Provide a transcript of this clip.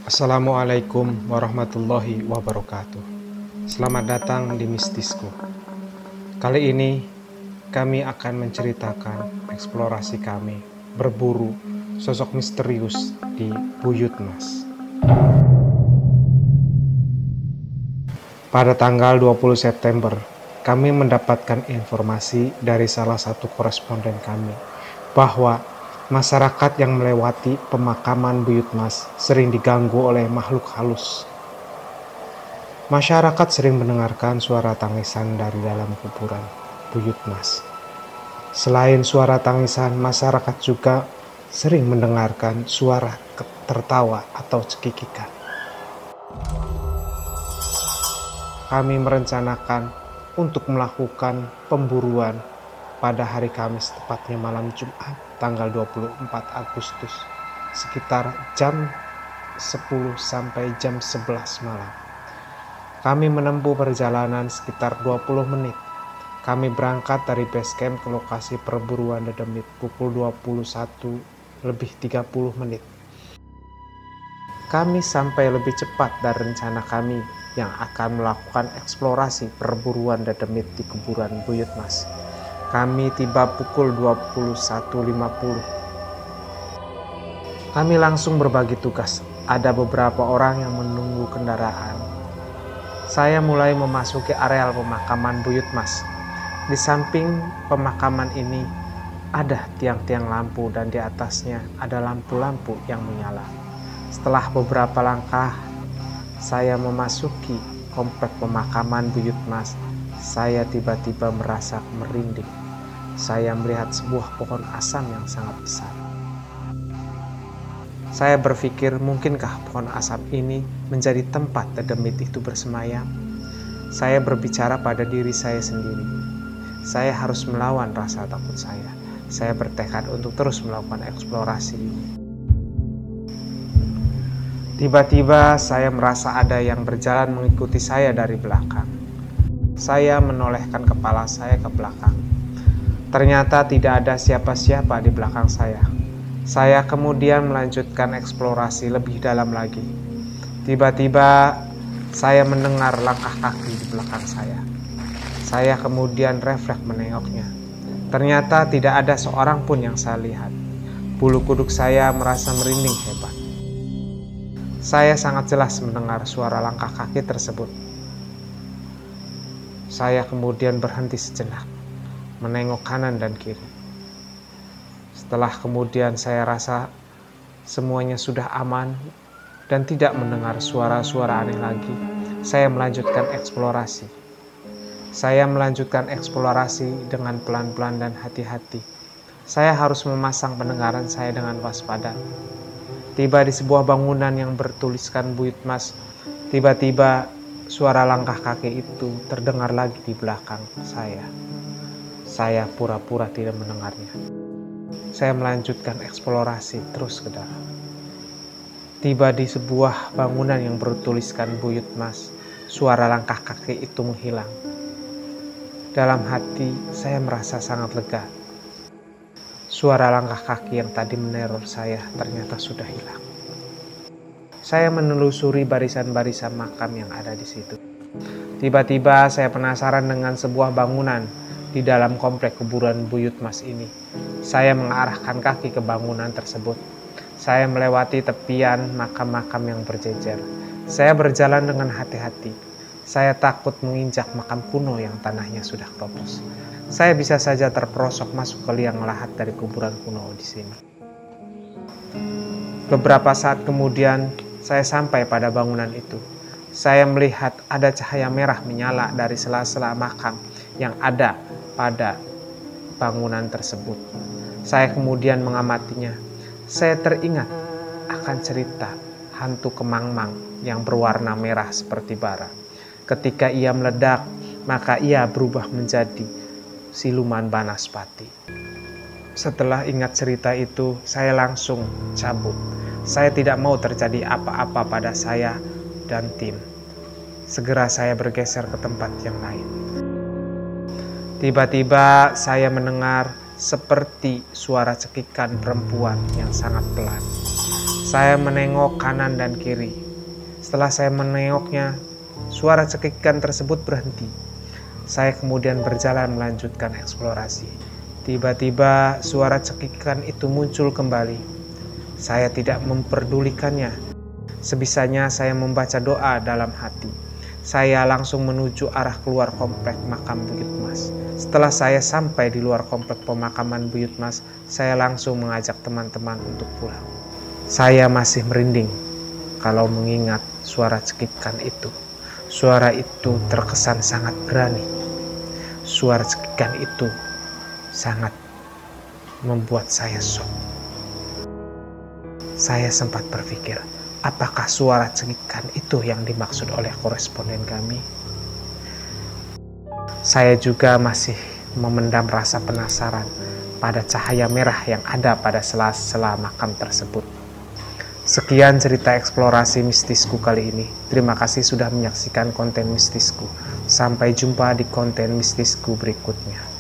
Assalamualaikum warahmatullahi wabarakatuh. Selamat datang di Mistisku. Kali ini kami akan menceritakan eksplorasi kami berburu sosok misterius di Buyut Mas. Pada tanggal 20 September, kami mendapatkan informasi dari salah satu koresponden kami bahwa masyarakat yang melewati pemakaman Buyut Mas sering diganggu oleh makhluk halus. Masyarakat sering mendengarkan suara tangisan dari dalam kuburan Buyut Mas. Selain suara tangisan, masyarakat juga sering mendengarkan suara tertawa atau cekikikan. Kami merencanakan untuk melakukan pemburuan pada hari Kamis, tepatnya malam Jumat tanggal 24 Agustus sekitar jam 10 sampai jam 11 malam. Kami menempuh perjalanan sekitar 20 menit. Kami berangkat dari base camp ke lokasi perburuan Dedemit pukul 21:30 menit. Kami sampai lebih cepat dari rencana kami yang akan melakukan eksplorasi perburuan Dedemit di kuburan Buyut Mas. Kami tiba pukul 21:50. Kami langsung berbagi tugas. Ada beberapa orang yang menunggu kendaraan. Saya mulai memasuki areal pemakaman Buyut Mas. Di samping pemakaman ini ada tiang-tiang lampu dan di atasnya ada lampu-lampu yang menyala. Setelah beberapa langkah, saya memasuki komplek pemakaman Buyut Mas. Saya tiba-tiba merasa merinding. Saya melihat sebuah pohon asam yang sangat besar. Saya berpikir, mungkinkah pohon asam ini menjadi tempat Dedemit itu bersemayam? Saya berbicara pada diri saya sendiri. Saya harus melawan rasa takut saya. Saya bertekad untuk terus melakukan eksplorasi ini. Tiba-tiba saya merasa ada yang berjalan mengikuti saya dari belakang. Saya menolehkan kepala saya ke belakang. Ternyata tidak ada siapa-siapa di belakang saya. Saya kemudian melanjutkan eksplorasi lebih dalam lagi. Tiba-tiba saya mendengar langkah kaki di belakang saya. Saya kemudian refleks menengoknya. Ternyata tidak ada seorang pun yang saya lihat. Bulu kuduk saya merasa merinding hebat. Saya sangat jelas mendengar suara langkah kaki tersebut. Saya kemudian berhenti sejenak, menengok kanan dan kiri. Setelah kemudian saya rasa semuanya sudah aman dan tidak mendengar suara-suara aneh lagi, saya melanjutkan eksplorasi. Saya melanjutkan eksplorasi dengan pelan-pelan dan hati-hati. Saya harus memasang pendengaran saya dengan waspada. Tiba di sebuah bangunan yang bertuliskan Buyut Mas. Tiba-tiba suara langkah kaki itu terdengar lagi di belakang saya. Saya pura-pura tidak mendengarnya. Saya melanjutkan eksplorasi terus ke dalam. Tiba di sebuah bangunan yang bertuliskan Buyut Mas. Suara langkah kaki itu menghilang. Dalam hati saya merasa sangat lega. Suara langkah kaki yang tadi meneror saya ternyata sudah hilang. Saya menelusuri barisan-barisan makam yang ada di situ. Tiba-tiba saya penasaran dengan sebuah bangunan di dalam komplek kuburan Buyut Mas ini. Saya mengarahkan kaki ke bangunan tersebut. Saya melewati tepian makam-makam yang berjejer. Saya berjalan dengan hati-hati. Saya takut menginjak makam kuno yang tanahnya sudah keropos. Saya bisa saja terperosok masuk ke liang lahat dari kuburan kuno di sini. Beberapa saat kemudian, saya sampai pada bangunan itu. Saya melihat ada cahaya merah menyala dari sela-sela makam yang ada pada bangunan tersebut. Saya kemudian mengamatinya. Saya teringat akan cerita hantu kemangmang yang berwarna merah seperti bara. Ketika ia meledak, maka ia berubah menjadi siluman Banaspati. Setelah ingat cerita itu, saya langsung cabut. Saya tidak mau terjadi apa-apa pada saya dan tim. Segera saya bergeser ke tempat yang lain. Tiba-tiba saya mendengar seperti suara cekikan perempuan yang sangat pelan. Saya menengok kanan dan kiri. Setelah saya menengoknya, suara cekikan tersebut berhenti. Saya kemudian berjalan melanjutkan eksplorasi. Tiba-tiba suara cekikan itu muncul kembali. Saya tidak memperdulikannya. Sebisanya saya membaca doa dalam hati. Saya langsung menuju arah keluar komplek makam Buyut Mas. Setelah saya sampai di luar komplek pemakaman Buyut Mas, saya langsung mengajak teman-teman untuk pulang. Saya masih merinding kalau mengingat suara cekikan itu. Suara itu terkesan sangat berani. Suara cekikan itu sangat membuat saya shock. Saya sempat berpikir, apakah suara cekikan itu yang dimaksud oleh koresponden kami? Saya juga masih memendam rasa penasaran pada cahaya merah yang ada pada sela-sela makam tersebut. Sekian cerita eksplorasi mistisku kali ini. Terima kasih sudah menyaksikan konten mistisku. Sampai jumpa di konten mistisku berikutnya.